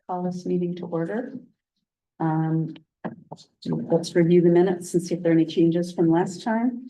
call this meeting to order. Um, let's review the minutes and see if there are any changes from last time.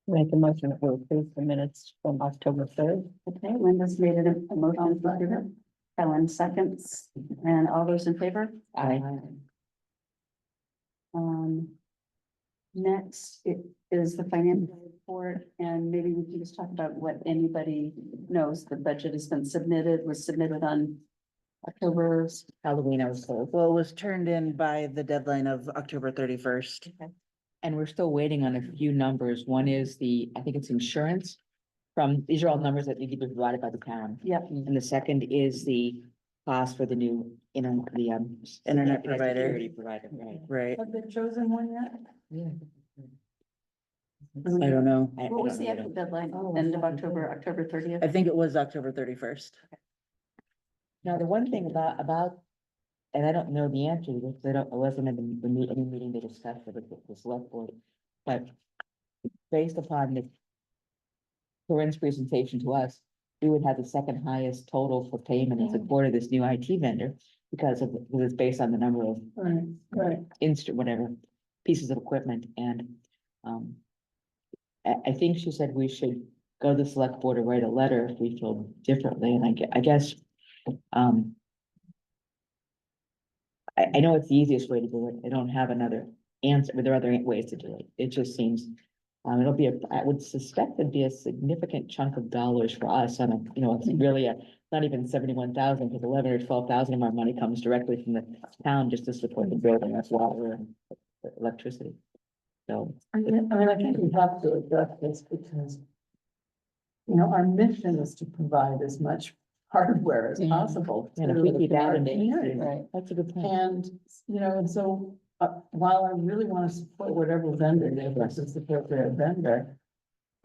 Make a motion to approve the minutes from October 3rd. Okay, Linda's made a motion to approve it. Helen seconds, and all those in favor? Aye. Um, next, it is the financial report, and maybe we can just talk about what anybody knows. The budget has been submitted, was submitted on October. Halloween, I was told. Well, it was turned in by the deadline of October 31st. And we're still waiting on a few numbers. One is I think it's insurance. These are all numbers that need to be provided by the town. Yep. And the second is the cost for the new, Internet provider. security provider, right? Right. Have they chosen one yet? I don't know. What was the actual deadline? End of October, October 30th? I think it was October 31st. Now, the one thing about, and I don't know the answer to this, I wasn't in any meeting they discussed it with the select board. But based upon Corinne's presentation to us, we would have the second highest total for payment in support of this new IT vendor. Because it was based on the number of Right. whatever pieces of equipment and, I think she said we should go to the select board or write a letter if we feel differently, and I guess, I know it's the easiest way to do it. I don't have another answer, but there are other ways to do it. It just seems, it'll be I would suspect it'd be a significant chunk of dollars for us on it's really not even 71,000, because 11 or 12,000 of our money comes directly from the town just to support the building, that's water and electricity. So, I think we have to address this because, our mission is to provide as much hardware as possible. and if to we the keep adding community. it, that's a good point. And, and so, while I really want to support whatever vendor is the appropriate vendor,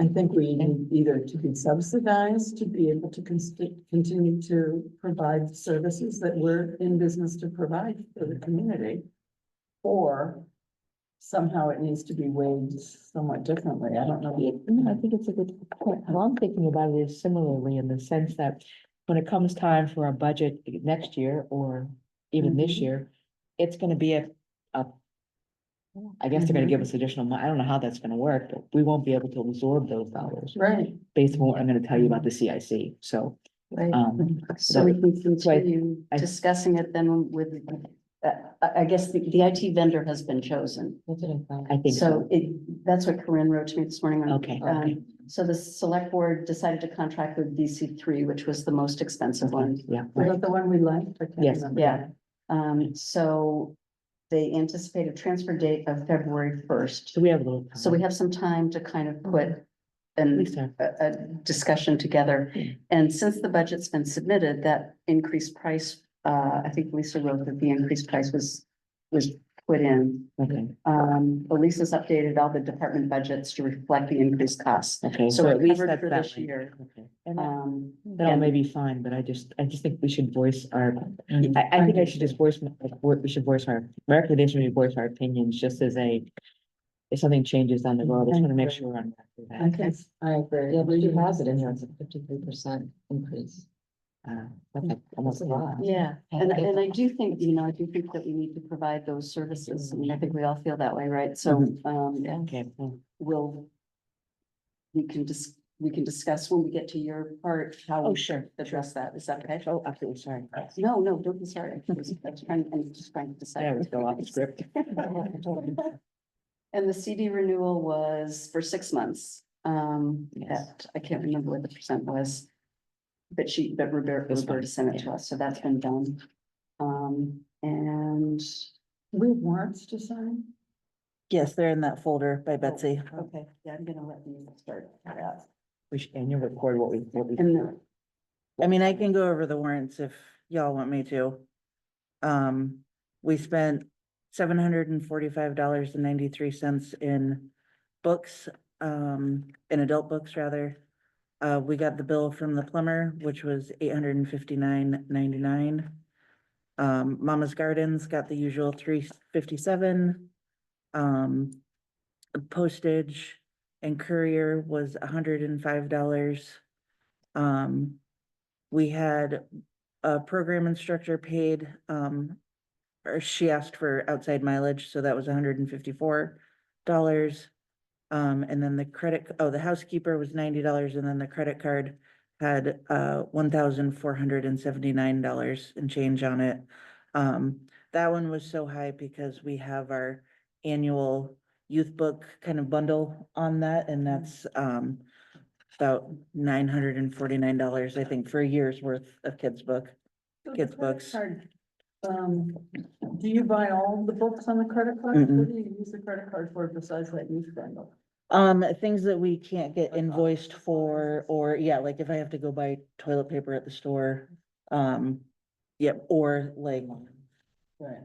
I think we need either to be subsidized to be able to continue to provide services that we're in business to provide for the community. Or somehow it needs to be weighed somewhat differently. I don't know. I think it's a good point. How I'm thinking about it is similarly in the sense that when it comes time for our budget next year or even this Mhm. year, it's gonna be I guess they're gonna give us additional money. I don't know how that's gonna work, but we won't be able to absorb those dollars Right. based on what I'm gonna tell you about the CIC. So, Right. so So we can so I- continue I- discussing it then with, I guess the IT vendor has been chosen. I think So so. that's what Corinne wrote to me this morning. Okay, okay. So the select board decided to contract with DC3, which was the most expensive one. Yeah. Was that the one we liked? I can't Yes. remember. Yeah. So they anticipate a transfer date of February 1st. So we have a little. So we have some time to kind of put At an least our- a discussion together. Yeah. And since the budget's been submitted, that increased price, I think Lisa wrote that the increased price was put in. Okay, But Lisa's updated all the department budgets to reflect the increased costs. okay, So so we're at least covered that's for that this way. year. Okay. And And that may be fine, but I just think we should voice our, Mhm. I think I should just voice, we should voice our recommendation, we voice our opinions just as if something changes down the road, I just want to make sure we're on. I think, I agree. Yeah, but you has it in here, it's a 53% increase. That's almost a lot. yeah, and I do think, that we need to provide those services. I mean, I think we all feel that way, right? So, Okay, we can discuss when we get to your part, how oh, we sure, address that. Is that okay? oh, absolutely, sorry. No, don't be sorry. I'm just trying to decide. Yeah, let's go off the script. And the CD renewal was for 6 months. Yes. I can't remember what the percent was. But Roberta This one, sent it to us, so that's been done. And, We have warrants to sign? Yes, they're in that folder by Betsy. okay, yeah, I'm gonna let you start. And you record what we. And I mean, I can go over the warrants if y'all want me to. We spent $745.93 in books, in adult books rather. We got the bill from the plumber, which was $859.99. Mama's Gardens got the usual $357. Postage and courier was $105. We had a program instructor paid, or she asked for outside mileage, so that was $154. And then the the housekeeper was $90, and then the credit card had $1,479 and change on it. That one was so high because we have our annual youth book kind of bundle on that, and that's about $949, I think, for a year's worth of kids' book. So the Kids' credit books. card, do you buy all the books on the credit card? Mm-mm. What do you use the credit card for besides that youth bundle? Things that we can't get Like invoiced office for, supplies. or yeah, like if I have to go buy toilet paper at the store. Yep, or like, Right.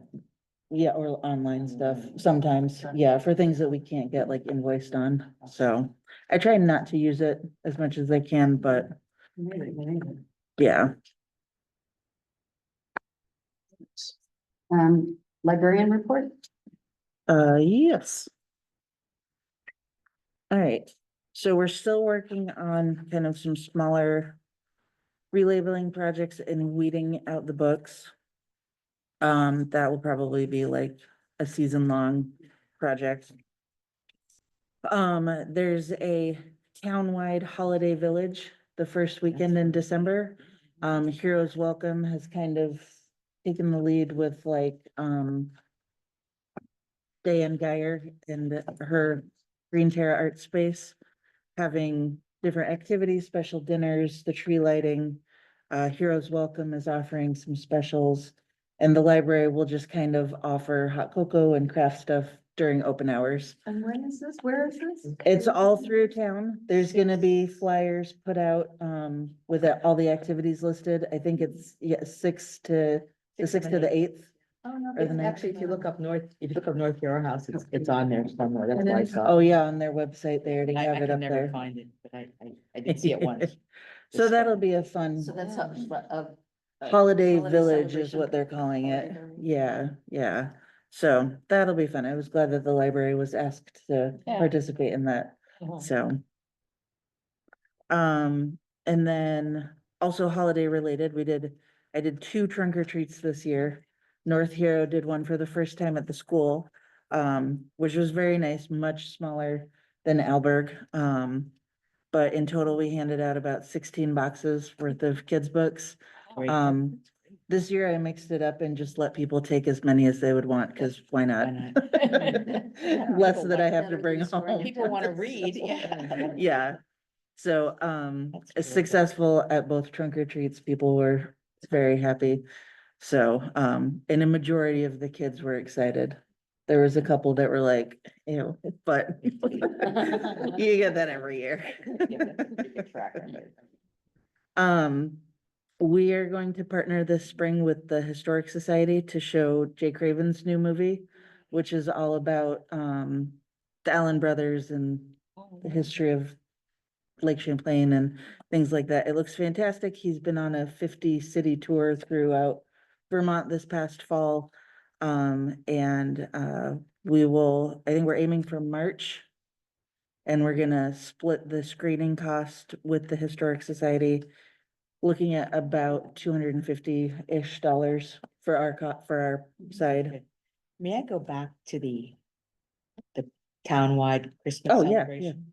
yeah, or online stuff sometimes, yeah, for things that we can't get like invoiced on, so. I try not to use it as much as I can, but Maybe. yeah. Librarian report? Yes. All right, so we're still working on kind of some smaller relabeling projects and weeding out the books. That will probably be like a season-long project. There's a townwide holiday village the first weekend in December. Heroes Welcome has kind of taken the lead with like, Diane Geyer and her Green Terra Art Space, having different activities, special dinners, the tree lighting. Heroes Welcome is offering some specials, and the library will just kind of offer hot cocoa and craft stuff during open hours. And when is this? Where is this? It's all through town. There's gonna be flyers put out, with all the activities listed. I think it's, yeah, the sixth to the eighth. Oh, no. Or the next- Actually, if you look up North Hero House, it's on there somewhere, that's why I saw. Oh, yeah, on their website, they already I have it can up never there. find it, but I did see it once. So that'll be a fun So that's a holiday holiday village is celebration. what they're calling it. Holiday village. Yeah, yeah. So that'll be fun. I was glad that the library was asked to Yeah. participate in that, so. And then also holiday related, I did 2 trunk or treats this year. North Hero did one for the first time at the school, which was very nice, much smaller than Alberg. But in total, we handed out about 16 boxes worth of kids' books. Great. This year I mixed it up and just let people take as many as they would want, cause why not? Why Less People that I like have to better bring than storing home. it. People wanna read, yeah. Yeah, so, That's terrific. successful at both trunk or treats, people were very happy. So, and a majority of the kids were excited. There was a couple that were like, ew, but you get that every year. We are going to partner this spring with the Historic Society to show Jay Craven's new movie, which is all about, the Allen brothers and the history of Lake Champlain and things like that. It looks fantastic. He's been on a 50-city tour throughout Vermont this past fall. I think we're aiming for March. And we're gonna split the screening cost with the Historic Society, looking at about $250-ish for our side. May I go back to the townwide Christmas Oh, yeah, celebration?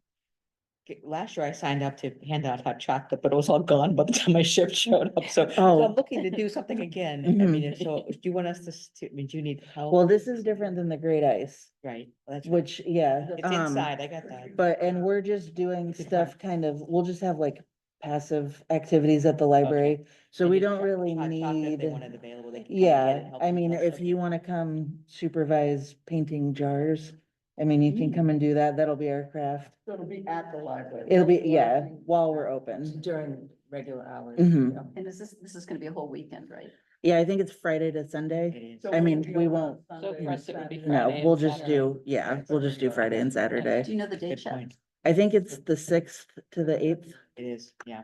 Last year I signed up to hand out hot chocolate, but it was all gone by the time my shift showed up, so Oh. I'm looking to do something again. I mean, if so, do you want us to, I mean, do you need help? Well, this is different than the Great Ice, Right, that's right. which, yeah. It's inside, I got that. But, and we're just doing Good stuff point. kind of, we'll just have like passive activities at the library. So And we if don't really hot chocolate, if They need, want it available, they can come and get yeah, it, help I them mean, help if them. you wanna come supervise painting jars, I mean, you can come and do that. That'll be our craft. So it'll be at the library. It'll be, yeah, while we're open. During regular hours. Mhm. Yeah. And this is gonna be a whole weekend, right? Yeah, I think it's Friday to It Sunday. is. So I mean, we'll we go on won't- So for us, it would be Saturday. No, Friday we'll and just Saturday. do, yeah, we'll just do Friday and Saturday. Do you know the date Good yet? point. I think it's the 6th to the 8th. It is, yeah.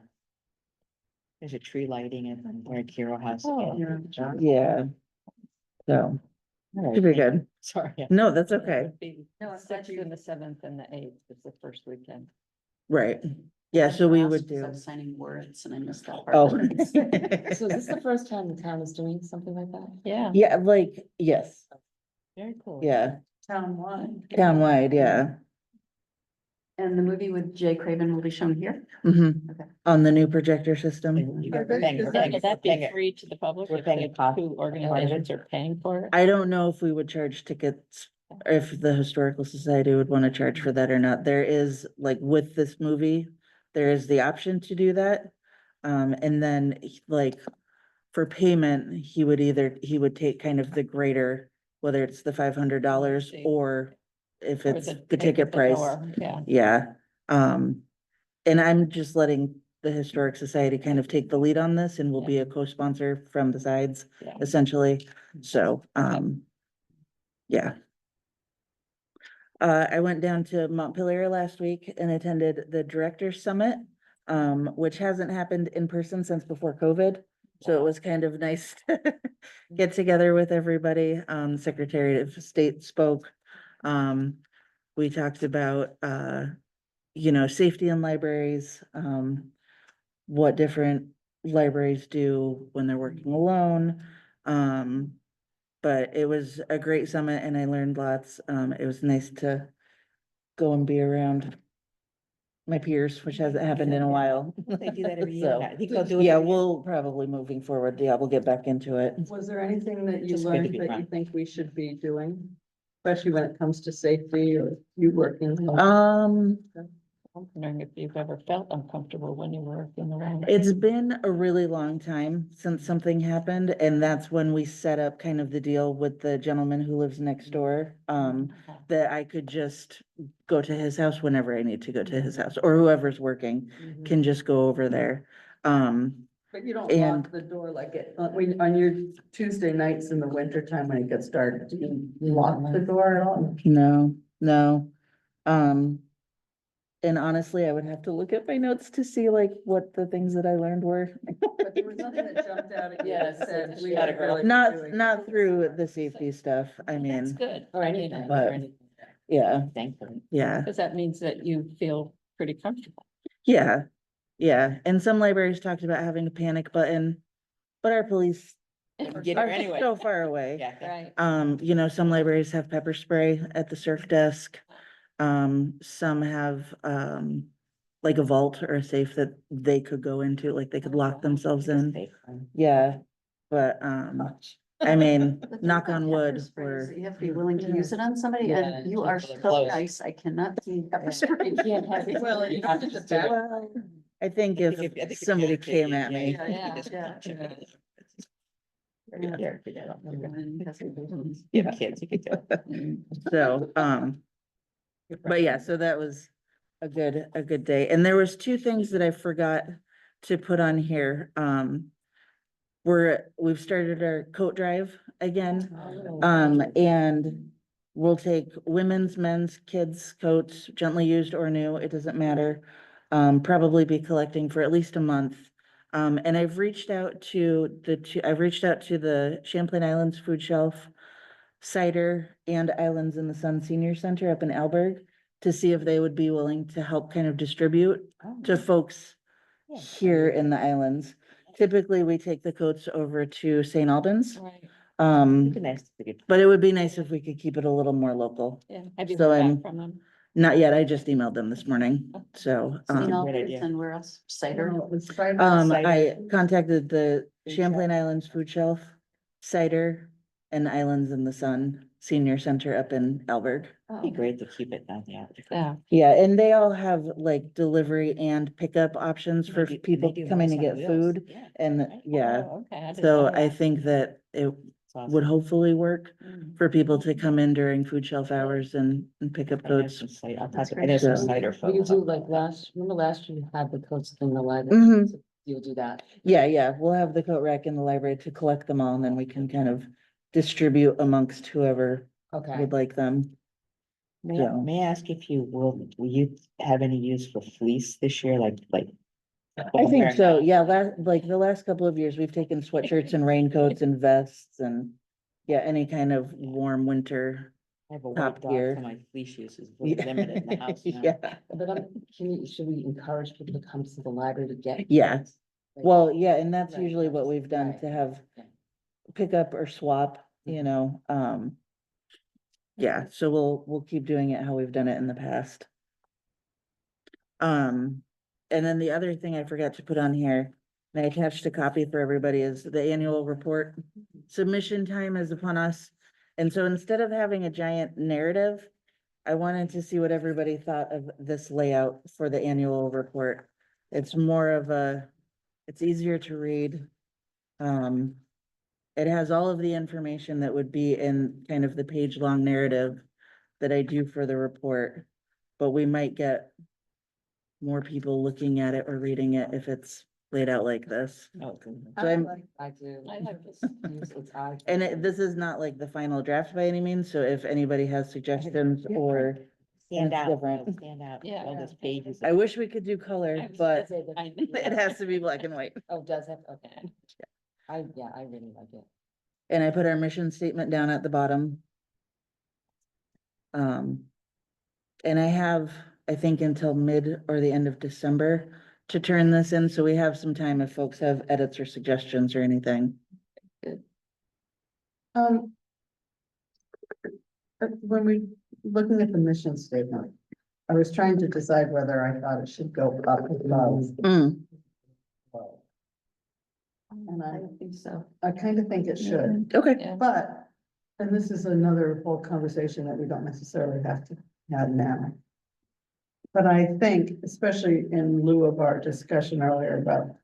There's a tree lighting at Warwick Hero House. Oh. again. Yeah. So, All right, should be thank you. good. Sorry. yeah. No, that's So it okay. would be No, the I'm glad 6th you- and the 7th and the 8th is the first weekend. Right. Yeah, so we would Because I do. was signing warrants and I missed that part. Oh. So is this the first time the town is doing something like that? Yeah. Yeah, like, yes, Very cool. yeah, Townwide? townwide, yeah. And the movie with Jay Craven will be shown here? Mhm. Okay. On the new projector system. And you got- Are they- paying- is we're that- paying- Could that we're paying be it. free to the public We're if paying the a cost. two organizations are paying for it? I don't know if we would charge tickets, or if the Historical Society would want to charge for that or not. There is, like, with this movie, there is the option to do that. And then, like, for payment, he would take kind of the greater, whether it's the $500 see. or if Or it's the pay ticket at the price. door, Yeah. Yeah, and I'm just letting the Historic Society kind of take the lead on this, and we'll be a co-sponsor from the sides, Yeah. essentially, so, yeah. I went down to Montpelier last week and attended the Directors Summit, which hasn't happened in person since before COVID. So it was kind of nice to get together with everybody. Secretary of State spoke. We talked about, safety in libraries, what different libraries do when they're working alone. But it was a great summit and I learned lots. It was nice to go and be around my peers, which hasn't happened in a while. They do that every year. So, I think they'll do it. yeah, every year. we'll probably moving forward. Yeah, we'll get back into it. Was there anything that you Just good to learned be that you around. think we should be doing? Especially when it comes to safety or you working? I'm wondering if you've ever felt uncomfortable when you were in the room. It's been a really long time since something happened, and that's when we set up kind of the deal with the gentleman who lives next door. That I could just go to his house whenever I need to go to his house, or whoever's working can just go over there. But you don't and- lock the door like it, on your Tuesday nights in the winter time when it gets dark, do you lock the door at all? No. And honestly, I would have to look at my notes to see like what the things that I learned were. But there was nothing that jumped out at you that Yes, said we gotta are go. really Not, doing- not through the safety stuff. I That's mean, good. Or anything. But- or anything. yeah, Thankfully. yeah, Because that means that you feel pretty comfortable. yeah. Yeah, and some libraries talked about having a panic button, but our police Get her are anyway. so far away. Yeah. Right. Some libraries have pepper spray at the circ desk. Some have, like a vault or a safe that they could go into, like they could lock themselves in. Yeah, but, I mean, The thing knock about on pepper wood, spray is we're, that you have to be willing to use it on somebody, Yeah, and you are people are so close. nice, I cannot see pepper Yeah. spray. You can't have it. Well, you have to just back- well, I think I think if somebody came at me, Yeah, yeah. Yeah, kids, you could do. so, but yeah, so that was a good day. And there was two things that I forgot to put on here. We've started our coat drive again. And we'll take women's, men's, kids' coats, gently used or new, it doesn't matter. Probably be collecting for at least a month. And I've reached out to the Champlain Islands Food Shelf, Cider, and Islands in the Sun Senior Center up in Alberg to see if they would be willing to help kind of distribute to folks Yeah. here in the islands. Typically, we take the coats over to St. Albans. Right, Um, It'd be nice to get- but it would be nice if we could keep it a little more local. yeah. Have you So heard I'm- back from them? Not yet, I just emailed them this morning, so, St. Great Albans idea. and where else? Cider. No, it was Friday. I contacted the Food Champlain Islands Food Shelf, Cider, and Islands in the Sun Senior Center up in Alberg. It'd be great to keep it down there. Yeah, Yeah, and they all have like delivery and pickup options for They do- people they do coming to Meals on get Wheels. food, Yeah, and right. yeah. Oh, okay. I didn't So know I that. think that it It's awesome. would hopefully work Mm. for people to come in during food shelf hours and pick up I know coats. some cider- I'll That's talk- great. I know some So- cider You folks. do like remember last year you had the coats thing, the lighter? Mhm. you'll do that. Yeah, we'll have the coat rack in the library to collect them all, and then we can kind of distribute amongst whoever Okay. would like them. May, So- may I ask if will you have any use for fleece this year, like? I think so, yeah, like the last couple of years, we've taken sweatshirts and raincoats and vests and, yeah, any kind of warm winter. I have a top white dog, gear. so my fleece use is really limited in the house now. Yeah, But should we encourage people to come to the library to get? Yeah. things? Like- well, yeah, and that's Right, usually what that's- we've done right, to have yeah. pick up or swap, you know, yeah, so we'll keep doing it how we've done it in the past. And then the other thing I forgot to put on here, and I attached a copy for everybody, is the annual report. Submission time is upon us, and so instead of having a giant narrative, I wanted to see what everybody thought of this layout for the annual report. It's more of it's easier to read. It has all of the information that would be in kind of the page-long narrative that I do for the report, but we might get more people looking at it or reading it if it's laid out like this. Oh, So I'm, I do. I like this. and this is not like the final draft by any means, so if anybody has suggestions or, Stand it's out, different. stand out, Yeah. all those pages. I wish we could do color, but I- it has to be black and white. Oh, does it? Okay. I really like it. And I put our mission statement down at the bottom. And I have, I think, until mid or the end of December to turn this in, so we have some time if folks have edits or suggestions or anything. When we, looking at the mission statement, I was trying to decide whether I thought it should go up above. Mm, And I think so. I kind of think it should, okay, Yeah. but, and this is another whole conversation that we don't necessarily have to have now. But I think, especially in lieu of our discussion earlier about,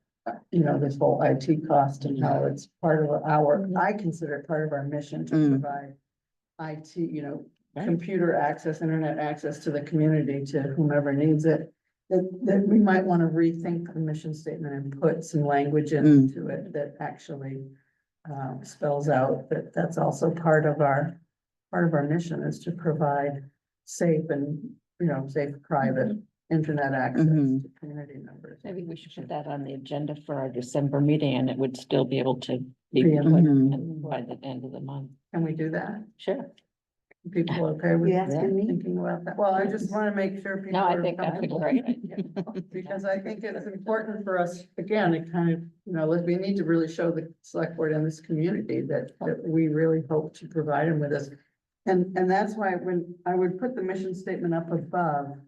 this whole IT cost and how it's part of I consider it part of our mission to Mm. provide IT, Right. computer access, internet access to the community, to whomever needs it. That we might want to rethink the mission statement and put some language into it that actually spells out that that's also part of our mission is to provide safe and, safe private internet access Mhm. to community members. Maybe we should put that on the agenda for our December meeting and it would still be able to be Yeah. put Mhm. in by the end of the month. Can we do that? Sure. People okay with You asking me? thinking about that? Well, I just want to make sure people. No, I are think that's a comfortable. great idea. Because I think it's important for us, again, it kind of, we need to really show the select board and this community that we really hope to provide them with us. And that's why when I would put the mission statement up above,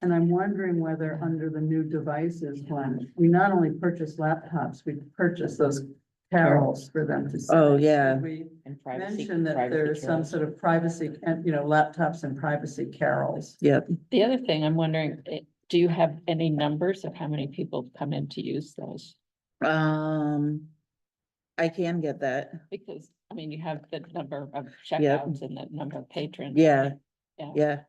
and I'm wondering whether under the new devices one, we not only purchase laptops, we purchase those carols for them to. Oh, sing. yeah. Should we And privacy. mention that privacy there's some controls. sort of privacy and, laptops and privacy carols? yep. The other thing I'm wondering, do you have any numbers of how many people come in to use those? I can get that, Because, I mean, you have the number of checkouts and the number of patrons. Yeah. Yeah. yeah,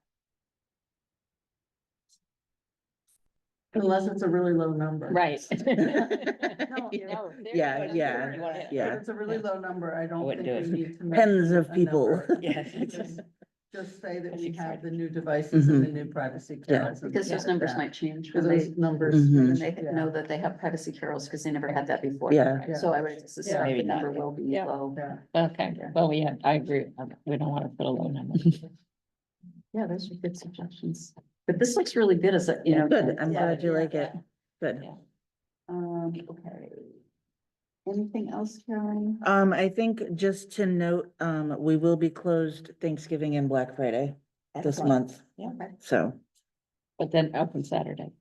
Unless it's a really low number. Right. No, Yeah, yeah, yeah. If it's a really low number, I don't wouldn't think do we it. need to. Tens mention of a people. number. Yes. Just say that That's we have the exciting. new devices and the new privacy Yeah. carols. and Because things those like numbers that. might change Because when those they, numbers. Mhm. when they yeah. know that they have privacy carols, because they never had that before. Yeah. Yeah. So I would suspect Maybe the not, number yeah. will be Yeah. low. Yeah. Okay, well, I agree. We don't want to put a low number. Yeah, those are good suggestions. But this looks really good as a. Good, I'm yeah, glad you yeah, like it, yeah. good. Yeah. Okay. Anything else, Caroline? I think just to note, we will be closed Thanksgiving and Black Friday this Excellent. month, Yeah. Okay. so, But then open Saturday.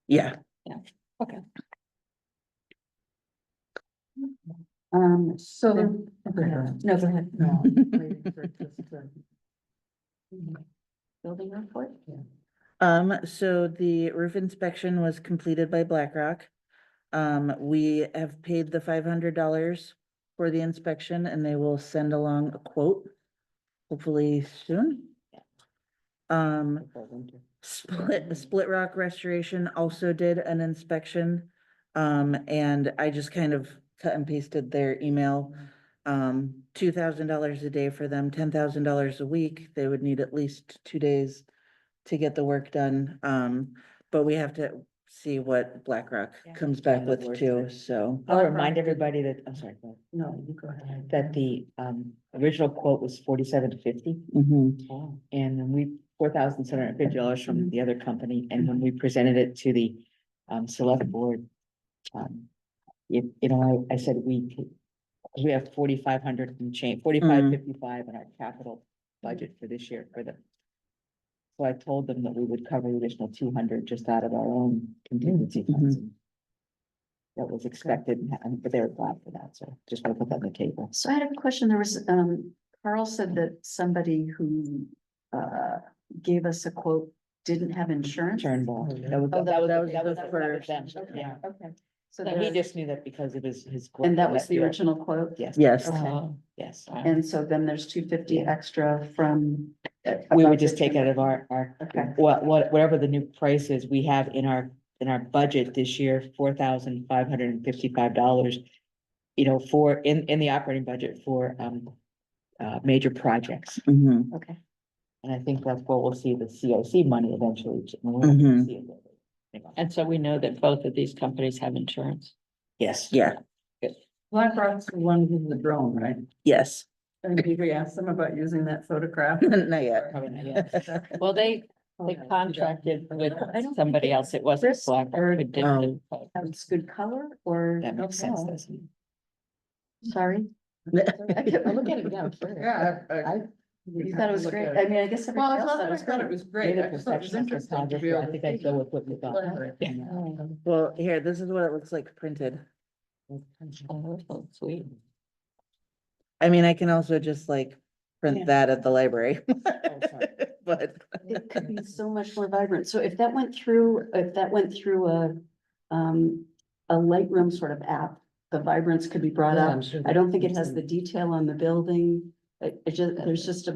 yeah. Okay. So then- the. No, go ahead. No, I'm waiting for just to- Building report? So the roof inspection was completed by BlackRock. We have paid the $500 for the inspection and they will send along a quote, hopefully soon. For winter. Split Rock Restoration also did an inspection. And I just kind of cut and pasted their email. $2,000 a day for them, $10,000 a week. They would need at least 2 days to get the work done. But we have to see what BlackRock Yeah. comes back Yeah, with that works. too, so. I'll remind everybody that, I'm sorry, go ahead, No, you go ahead. that the original quote was 4750. Mhm. And then we, $4,750 from the other company, and when we presented it to the select board. I said we have 4,500 and change, 4,555 in our capital budget for this year for the. So I told them that we would cover the additional 200 just out of our own contingency funds. That was expected, but they were glad for that, so just want to put that on the table. So I had a question. There was, Carl said that somebody who, gave us a quote didn't have insurance. Turnbull. That was, Oh, that was, that was that was the that was first. them, Okay, yeah. okay. So So he there, just knew that because of his. and that was the year. original quote? Yes. Yes. Okay. Oh, Yes. wow. And so then there's 250 extra from. We would just take it out of our, Okay. whatever the new price is, we have in our budget this year, $4,555. For, in the operating budget for, major projects. Mhm. Okay. And I think that's where we'll see the CIC money eventually. We're not gonna Mhm. see it. And so we know that both of these companies have insurance. Yes. Yeah, BlackRock's the one with the drone, right? yes. And did we ask them about using that photograph? Not yet. Probably not yet. Well, they contracted with somebody else. It wasn't Chris BlackRock. who did the- It's good color or? That makes sense, no? doesn't it? Sorry. I kept looking at it down. Yeah. You thought it was great. I mean, I guess Well, everybody it's else not that thought I it was thought it great. was great. Maybe I just thought it was professional interesting to be photography, able I to think I'd take go with what you thought. pleasure. Yeah. Well, here, this is what it looks like printed. Oh, sweet. I mean, I can also just like Yeah. print that at the library. sorry. But It could be so much more vibrant. So if that went through a Lightroom sort of app, the vibrance could be brought Yeah, up. I'm sure I don't think it has that- the detail on the building. There's just a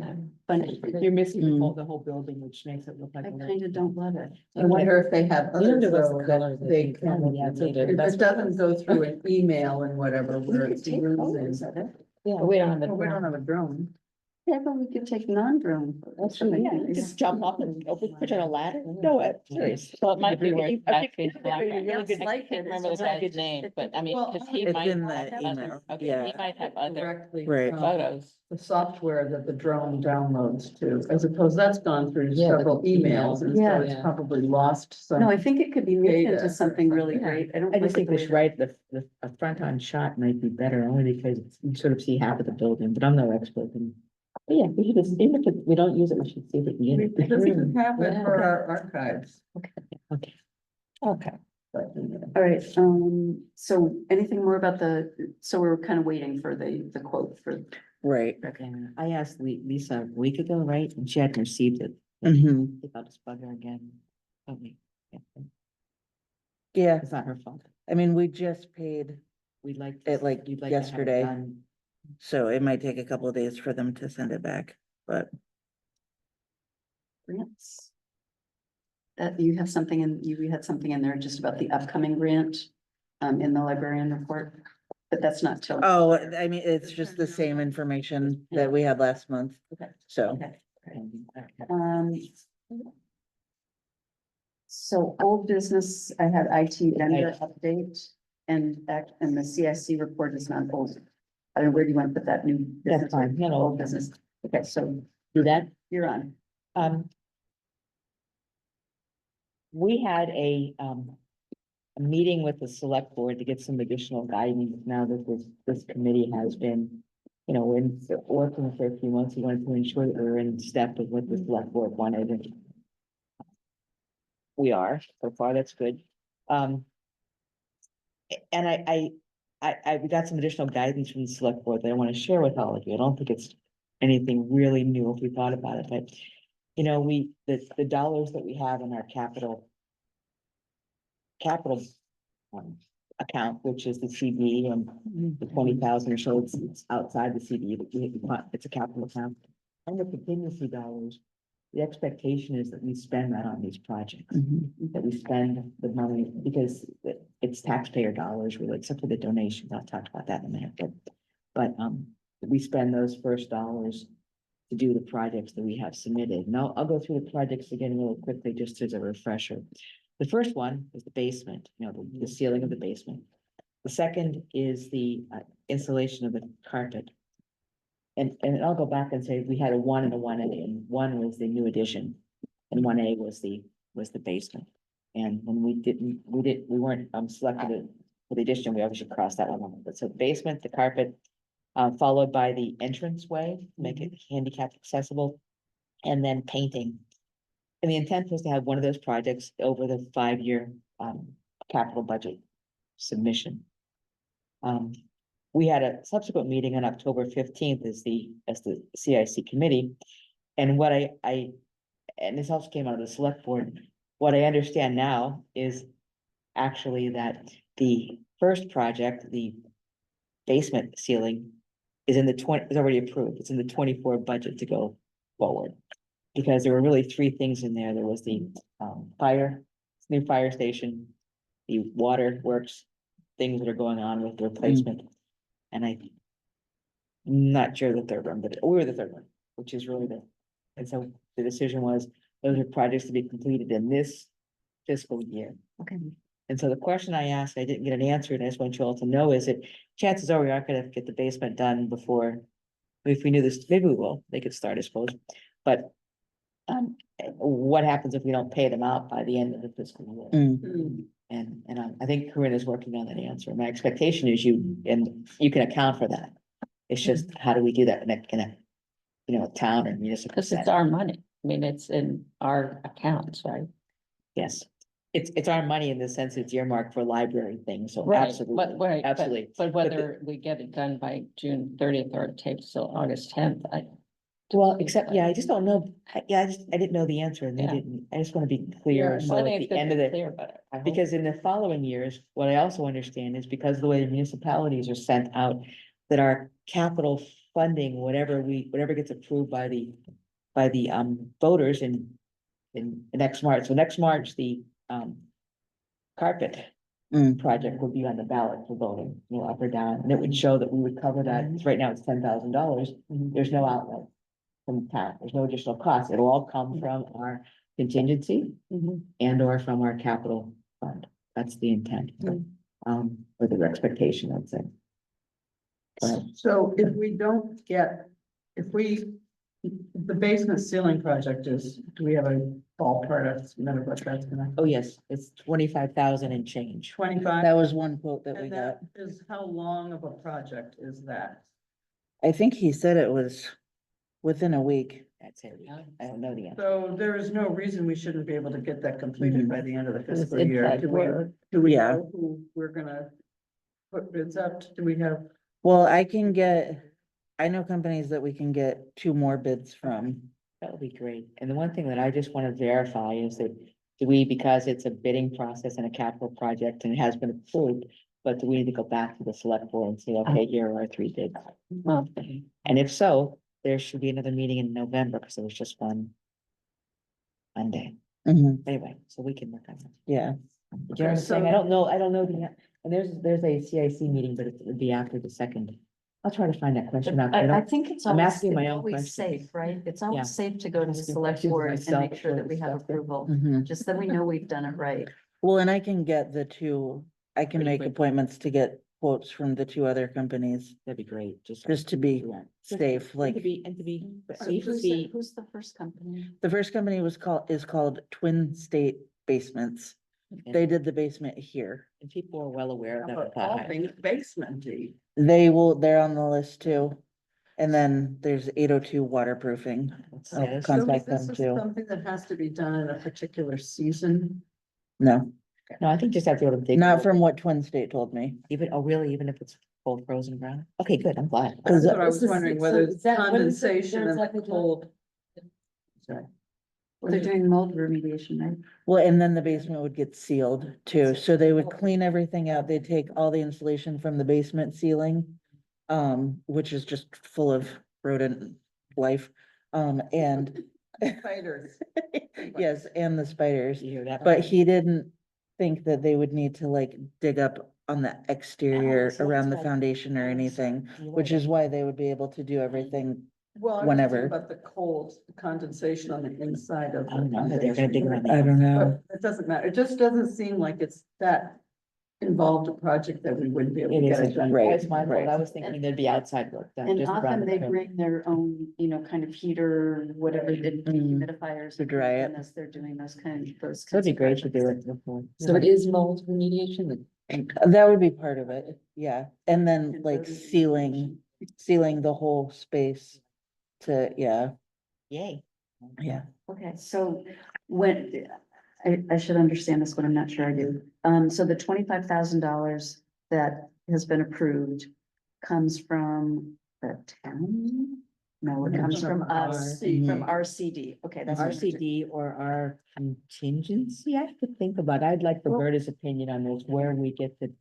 bunch. You're missing Mm. the whole building, which makes it look like. I a kind of don't love it. I wonder if they have others Neither was the though, colors, that I they think. can, Yeah, it's okay. if it doesn't go through an email and whatever, We where could it's take using. photos of it. But we don't have Well, we don't a. have a drone. Yeah, but we could take non-drone. That's really Yeah, nice. just jump off and put in a ladder. No, I'm serious. So it might be worth I think- asking. I think it'd be really good. I can't remember the guy's name, but I mean, Well, because he it's might. in the have other- email, Okay, yeah. he might have other Directly Right. from photos. the software that the drone downloads to, I suppose that's gone through Yeah, several the emails, and so Yeah. it's probably lost some. No, I think it could be made Data into or something really something. great. I don't. I just like think the we way should that- write a front on shot might be better, only because you sort of see half of the building, but I'm no expert in. But yeah, we should just, even if we don't use it, we should see if it can get it. This is have it for Yeah. our archives. Okay. Okay. but, All right, so anything more about so we're kind of waiting for the quote for. right. And I asked Lisa a week ago, right, and she hadn't received it. Mhm. I think I'll just bug her again. Okay, yeah, Yeah, it's not her fault. I mean, we just paid, We'd like. It, like, you'd like to have it yesterday. done. so it might take a couple of days for them to send it back, but Grants. That you have something you had something in there just about the upcoming grant, in the librarian report, but that's not till. oh, I mean, it's just the same information that we had last month, Okay. so. Okay. So old business, I had IT vendor update and the CIC report is not old. I don't know where do you want to put that new? That's business? fine, no, no. Old business. Okay, so Do that. you're on. We had a meeting with the select board to get some additional guidance now that this committee has been, working for a few months. We wanted to ensure that we're in step with what the select board wanted. And we are, so far, that's good. And we got some additional guidance from the select board that I want to share with all of you. I don't think it's anything really new if we thought about it, but the dollars that we have in our capital account, which is the CD and the 20,000 or so, it's outside the CD, but it's a capital account. And the contingency dollars, the expectation is that we spend that on these projects. Mhm. That we spend the money, because it's taxpayer dollars, really, except for the donations, I'll talk about that in a minute, but we spend those first dollars to do the projects that we have submitted, and I'll go through the projects again real quickly, just as a refresher. The first one is the basement, the ceiling of the basement. The second is the installation of the carpet. And I'll go back and say, we had a 1 and a 1A, and 1 was the new addition, and 1A was the basement. And when we weren't selected for the addition, we obviously crossed that one off, but so basement, the carpet. Followed by the entranceway, make it handicap accessible, and then painting. And the intent was to have one of those projects over the 5-year capital budget submission. We had a subsequent meeting on October 15th as the CIC committee. And what and this also came out of the select board, what I understand now is actually that the first project, the basement ceiling, is already approved. It's in the 24 budget to go forward. Because there were really 3 things in there. There was the new fire station, the water works, things that are going on with the replacement. And I'm not sure the third one, but we were the third one, which is really and so the decision was, those are projects to be completed in this fiscal year. Okay. And so the question I asked, I didn't get an answer, and I just want you all to know, is that chances are we aren't gonna get the basement done before. If we knew this, maybe we will, they could start, I suppose, but. What happens if we don't pay them out by the end of the fiscal year? Mm. And I think Corinne is working on that answer. My expectation is you can account for that. It's just, how do we do that in a town or municipal? Because it's setting? our money. I mean, it's in our accounts, right? Yes, it's our money in the sense it's earmarked for library things, so Right, absolutely, right, but- absolutely. But whether we get it done by June 30th or it takes till August 10th, Well, except, I just don't know, I didn't know the answer, and they Yeah. didn't, I just wanna be clear, Yeah, so I at think it's the good end to of be the. clear, but I hope- Because in the following years, what I also understand is because of the way the municipalities are sent out, that our capital funding, whatever gets approved by the voters in next March. So next March, the carpet Mm. project would be on the ballot for voting, up or down, and it would show that we would cover that. 'Cause right now it's $10,000. There's no outlay from the town. There's no additional cost. It'll all come from our contingency and or from our capital fund. That's the intent. Or the expectation, I'd say. Go ahead. So if we don't get, the basement ceiling project do we have a ballpark estimate of what that's gonna? Oh, yes, it's 25,000 and change. 25? That was one quote that we And got. that is, how long of a project is that? I think he said it was within a week. That's it. I don't know the answer. So there is no reason we shouldn't be able to get that completed by the end of the It's fiscal year. inside Do we, work. do we Yeah. know who we're gonna put bids up? Do we have? Well, I know companies that we can get 2 more bids from. That would be great. And the one thing that I just want to verify is that because it's a bidding process and a capital project and it has been approved, but do we need to go back to the select board and say, okay, here are our 3 bids? Well, And if so, there should be another meeting in November, because there was just one Monday. Mhm. Anyway, so we can work on that. Yeah, Do you know what I'm saying? I don't know and there's a CIC meeting, but it would be after the second. I'll try to find that question out. I think it's I'm always, asking my it's own always questions. safe, right? It's Yeah. always safe to go to the Asking select questions board and myself make sure that before we have discussing. approval, Mhm. just that we know we've done it right. Well, and I can get I can Pretty make quick. appointments to get quotes from the 2 other companies, That'd be great, just to be Yeah. safe, And like. to be, so you should Who's see, who's the first company? The first company is called Twin State Basements. They did the basement here. and people are well aware of that. But all things basement-y. They're on the list too. And then there's 802 waterproofing. Yeah, I'll this is- contact So is them this too. something that has to be done in a particular season? No, No, I think just have to go to dig. a not little from bit. what Twin State told me. Really, even if it's full frozen ground? Okay, good, I'm glad. Cause That's what I was This is- wondering, so whether is it's that- what is it condensation they're and exactly doing? cold. Sorry. Well, they're doing mold remediation, right? Well, and then the basement would get sealed too, so they would clean everything out, they'd take all the insulation from the basement ceiling. Which is just full of rodent life, and Spiders. Yes, and the spiders, You hear that? but he didn't think that they would need to like dig up on the exterior so around the that's why- foundation or anything, which is why they would be able to do everything. Well, I was Whenever. thinking about the cold condensation on the inside of. I don't know that they're gonna dig around the I don't know. But it doesn't matter. It just doesn't seem like it's that involved a project that we wouldn't be able to It get is, it done. Right, that's my fault, right. I was thinking there'd be outside work done. And just around often the they trim. bring their own, kind of heater, whatever, the dehumidifiers. To dry it. and As they're doing those those. So it'd be great kinds to of do projects. it before. So it is mold remediation? That would be part of it, yeah, and then And like building sealing the whole space to, yeah, Yay. yeah. Okay, so when, I should understand this, but I'm not sure I do. So the $25,000 that has been approved comes from the town? No, it No, comes from from us, RCD. from RCD. Okay, that's. what I'm saying. RCD or our contingency, I have to think about, I'd like Roberta's opinion on this, where we get the,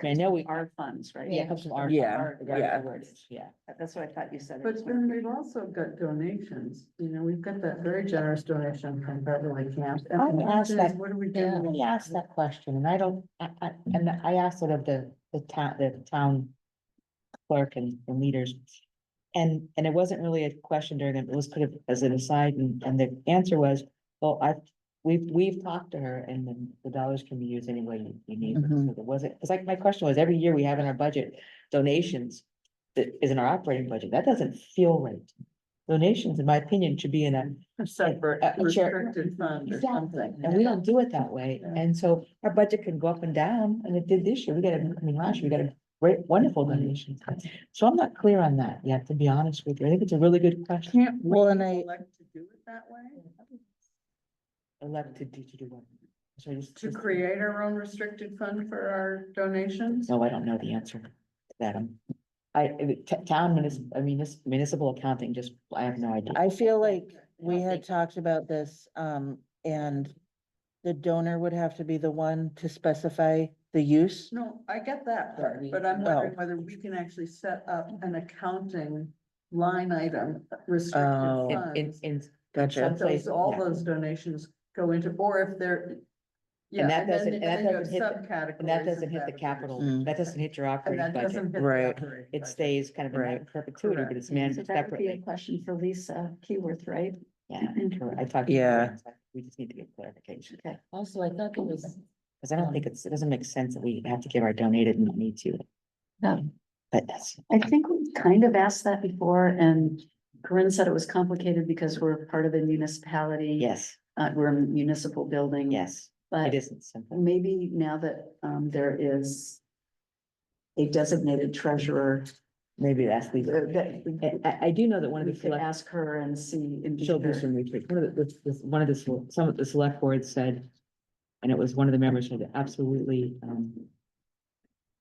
I know we. Our funds, right? Yeah, it comes from our. Yeah, our- yeah. where it is, Yeah. That's what I thought you said. it But was. then we've also got donations, we've got that very generous donation from Beverly Camp. And I the asked question is, that- what do we yeah. do? I asked that question and I don't, and I asked it of the town clerk and leaders. And it wasn't really a question during them, it was kind of as an aside, and the answer was, well, we've talked to her and the dollars can be used any way you need them. Mhm. So there wasn't, because like my question was, every year we have in our budget donations that is in our operating budget, that doesn't feel right. Donations, in my opinion, should be in A separate a chair- restricted fund or Exactly, something. and we don't do it that way, Yeah. and so our budget can go up and down, and it did this year, last year, we got a great, wonderful donation. So I'm not clear on that yet, to be honest with you, I think it's a really good question. Can't we Well, and I- elect to do it that way? Elected to do what? Sorry, To create our own restricted fund for our donations? No, I don't know the answer to that, municipal accounting, just, I have no idea. I feel like we don't had think- talked about this, and the donor would have to be the one to specify the use. No, I get that part, but I'm wondering whether we can actually set up an accounting line item, Oh. restricted In, funds. Gotcha. And so place, all yeah. those donations go into, or if they're. Yeah, that and then, doesn't- and and that then you have doesn't hit the- subcategories. And that of doesn't hit the categories. capital, Mm. that doesn't hit your And operating that doesn't budget, hit the Right. operating it budget. stays kind of in Right. that perpetuity, but it's So managed that would be a separately. question for Lisa Keyworth, right? Yeah, sure. I talked. Yeah. We just need to get clarification, Okay. Also, I thought there was, because I don't think it doesn't make sense that we have to give our donated money to, no, but that's, I think we kind of asked that before and Corinne said it was complicated because we're part of a municipality. yes, We're a municipal building. yes, But it isn't simple. maybe now that there is a designated treasurer, Maybe that's the, that I do know that one of we the could select, ask her and see. and be she'll do sure. some research, one of one of the, some of the select boards said, and it was one of the members said, absolutely,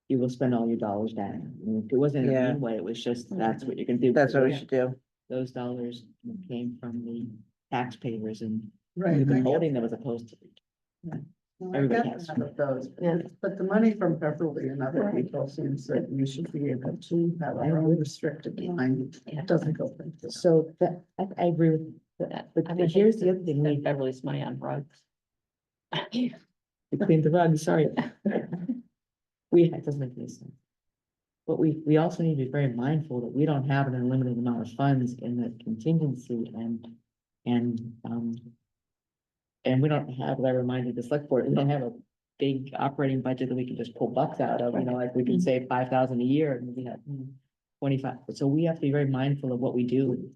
you will spend all your dollars down. It wasn't in a Yeah. mean way, it was just, that's what you can do. That's what we should do. Those dollars came from the taxpayers and Right. we've I been get holding them that. as opposed to. No, I everybody get has. some of those, Yeah. but the money from Beverly and other people seems that we should be able to have our own restricted line. It doesn't go. into that. So that, I agree with that. that, I but would here's hate the to other thing, spend we Beverly's money on rugs. cleaned the rug, sorry. It doesn't make any sense. But we also need to be very mindful that we don't have an unlimited amount of funds in the contingency and we don't have, like I reminded the select board, we don't have a big operating budget that we can just pull bucks out of, like we can save 5,000 a year and we have 25, so we have to be very mindful of what we do.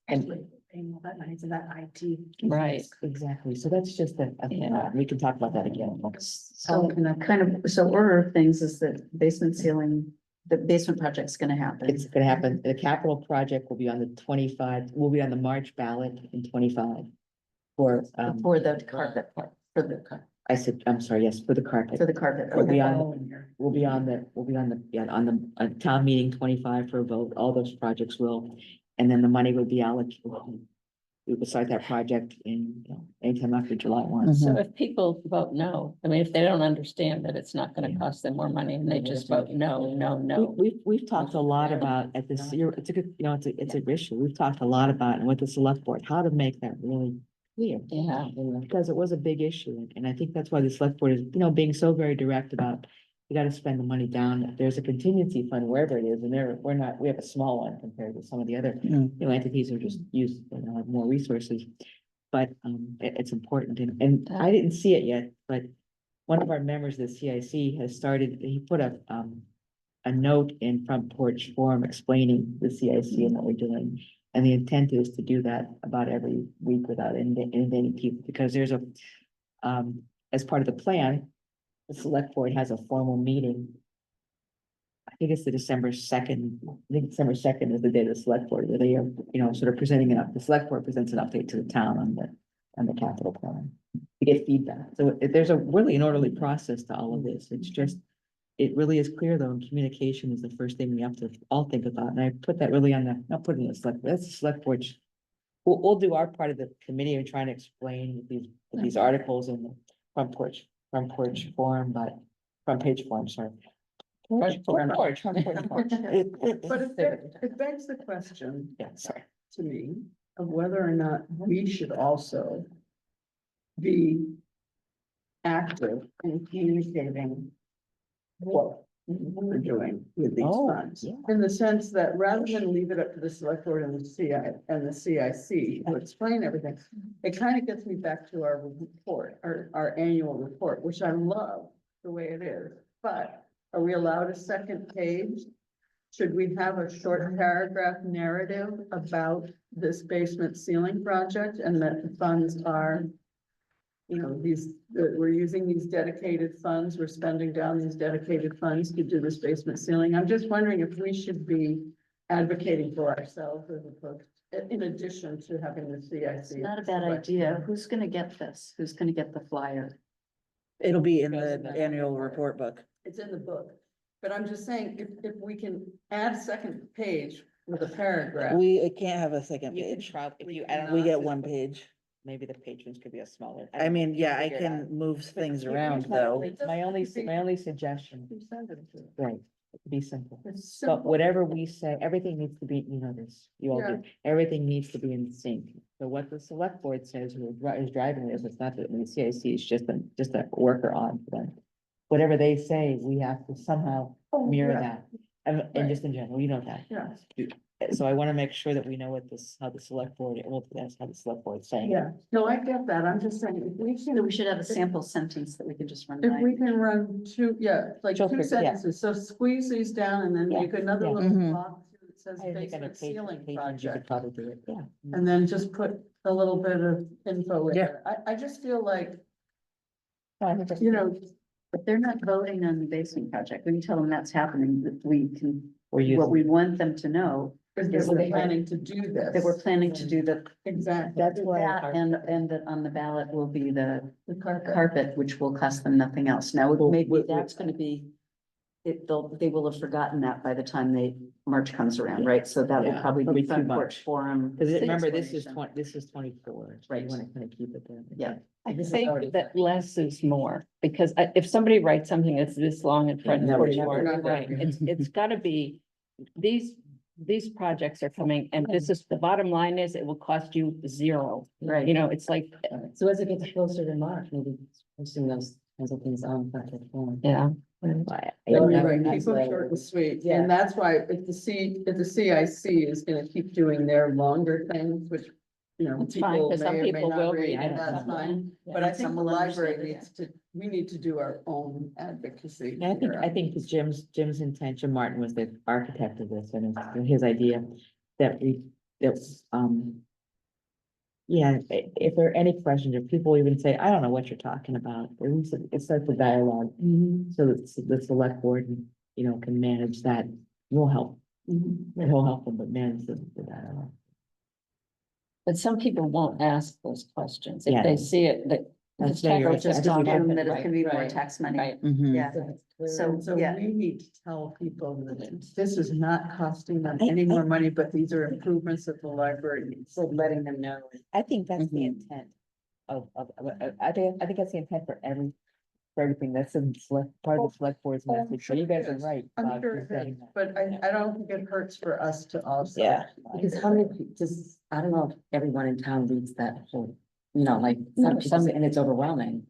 And Paying all that money to that IT. Right. exactly, so that's just Yeah. we can talk about that again. So so order of things is that basement ceiling, the basement project's gonna happen. It's gonna happen, the capital project will be on the 25, will be on the March ballot in 25. For, For the carpet, for I'm sorry, yes, for the carpet. the carpet. We'll be Okay. on, we'll be on town meeting 25 for a vote, all those projects will. And then the money would be allocated, we will start that project in, anytime after July 1. So if people vote no, I mean, if they don't understand that it's not gonna cost them more money and they just vote no, no, no. We've talked a lot about at this year, it's a good, it's an issue. We've talked a lot about and with the select board, how to make that really clear. Yeah, Because it was a big issue, and I think that's why the select board is, being so very direct about, you gotta spend the money down, there's a contingency fund wherever it is, and we're not, we have a small one compared to some of the other, Mm. entities who just use, have more resources. But, it's important, and I didn't see it yet, but one of our members of the CIC has started, he put a note in Front Porch Forum explaining the CIC and what we're doing. And the intent is to do that about every week without inundating people, because there's as part of the plan, the select board has a formal meeting. I think it's the December 2nd, I think December 2nd is the day of the select board, where they are, sort of presenting the select board presents an update to the town on the capital plan. To get feedback, so there's a really an orderly process to all of this, it's just, it really is clear though, and communication is the first thing we have to all think about, and I put that really on not putting the select, that's the select board. We'll do our part of the committee of trying to explain these articles in the front porch forum, but front page forum, sorry. Front porch. Front porch forum. But it begs the question Yeah, sorry. to me of whether or not we should also be active in communicating what we're doing with these Oh, funds. yeah. In the sense that rather than leave it up to the select board and the CIC to explain everything, it kind of gets me back to our report, our annual report, which I love the way it is. But are we allowed a second page? Should we have a short paragraph narrative about this basement ceiling project and that the funds are, we're using these dedicated funds, we're spending down these dedicated funds to do this basement ceiling? I'm just wondering if we should be advocating for ourselves as opposed, in addition to having the CIC. It's not a bad idea. Who's gonna get this? Who's gonna get the flyer? It'll be in Goes the in the annual report book. It's in the book, but I'm just saying, if we can add a second page with a paragraph. We can't have a second You could page. probably, if you can add. We not. get one page. Maybe the patrons could be a smaller. I mean, yeah, I Figure it out. can move things But around here's though. My only suggestion, right, be simple. It's But simple. whatever we say, everything needs to be, this, you all Yeah. do, everything needs to be in sync. So what the select board says, who is driving this, it's not that the CIC is just a worker on for them. Whatever they say, we have to somehow mirror yeah. that, and Right. just in general, that. Yeah, So I want to make sure that we know how the select board, that's how the select board is saying. it. yeah, no, I get that, I'm just saying, if we So can, we should have a sample sentence that we can just run if by. we can run two, like She'll two figure- yeah. sentences, so squeeze these down and then Yeah, make another yeah. little Mhm. box that says I think on a basement ceiling page, you could project. probably do it, yeah. And then just put a little bit of info in Yeah. there. I just feel like, No, I think that's- But they're not voting on the basement project. We can tell them that's happening, that we can, We're what using, we want them to know is Is that we're that- planning to do this. that we're planning to do the. Exactly. That's why that our- And that on the ballot will be the The carpet. carpet, which will cost them nothing else. Now, Well, maybe we- that's gonna be. They will have forgotten that by the time March comes around, right? So that will Yeah, probably probably be too front much. porch forum. Because remember, this is explanation. this is 24, so Right. you want to kind of keep it there. Yeah. I This is think already- that less is more, because if somebody writes something that's this long in front Yeah, of we're the never board, gonna right, do it's gotta be, these projects are coming, and this is, the bottom line is, it will cost you zero. Right. It's like, So as it gets closer to March, maybe posting those kinds of things on project form. yeah. Right. Right, keep them short and sweet, Yeah. and that's why if the CIC is gonna keep doing their longer things, which, It's fine, people 'cause some may or may people not will read, read and it, that's some fine. won't. But I And think some the will library understand it. we need to do our own advocacy. And I think that Jim's intention, Martin was the architect of this, and it's his idea that if there are any questions, or people even say, I don't know what you're talking about, at least it starts a dialogue. So that the select board, can manage that, will help, he'll help them, but manage the dialogue. But some people won't ask those questions. If Yeah. they see it, that That's tax fair. They'll I just think we assume both- that it's right, gonna be more right, tax money. right. Mhm. Yeah, so, So yeah. we need to tell people that this is not costing them any more money, but these are improvements that the library needs. So letting them know. I think that's the Mhm. intent I think that's the intent for everything. That's the select, part of the select board's Oh, I'm message. So sure you guys it are is. right. I'm Bob, sure for it saying is, that. but I don't think it hurts for us to also. Yeah. Because how many, just, I don't know if everyone in town reads that whole, you know, like, some people, and it's overwhelming.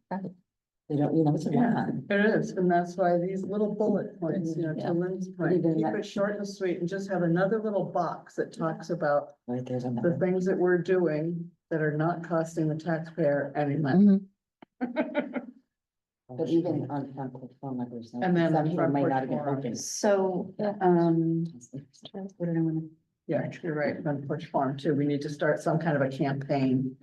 They don't, you know, it's a Yeah, lot. it is, and that's why these little bullet points, you know, Yeah. to Lynn's point, Even keep that- it short and sweet and just have another little box that talks about Right, there's the another. things that we're doing that are not costing the taxpayer any money. Mhm. But even on front porch forum, like we're saying, And then some on people front might porch not even forum. open. So, what did I wanna, Yeah, you're right, front porch farm too. We need to start some kind of a campaign.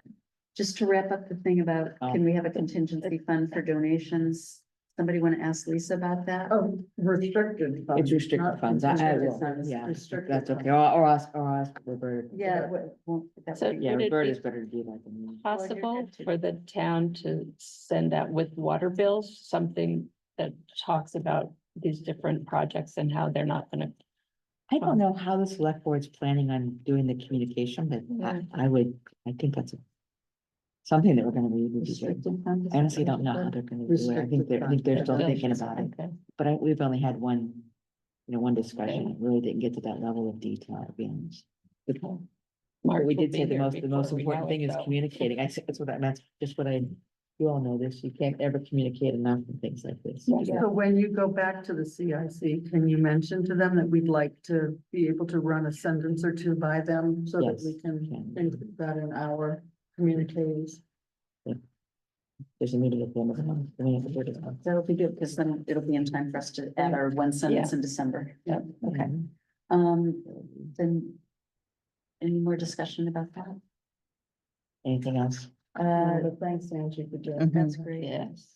just to wrap up the thing about, can we have a contingency fund for donations? Somebody wanna ask Lisa about that? Oh, restricted funds. It's restricted not funds. contingency will, funds, yeah, restricted that's okay. funds. Or ask Roberta. Yeah, well, that So would be Yeah, Would it Roberta be is better to do that than me. Possible good too. for the town to send out with water bills, something that talks about these different projects and how they're not gonna. I don't know how the select board's planning on doing the communication, but Yeah. I think that's something that we're gonna read would be good. restricted funds. I honestly don't know how they're gonna do it. I think they're still thinking about it, Okay. but we've only had one, one discussion. It really didn't get to that level of detail, to be honest. But Mark we will did be say the here most before we important know thing it, is though. communicating. I think that's what that's just what you all know this. You can't ever communicate enough in things like this. Yeah. So when you go back to the CIC, can you mention to them that we'd like to be able to run a sentence or two by them so that Yes, we can can. include that in our communiques? There's a meeting at the end of the month. I mean, it's the 30th. That'll be good, because then it'll be in time for us to add our one sentence in December. Yep, okay. Then any more discussion about that? Anything else? But thanks, Angie, for doing. Mhm. That's great. Yes.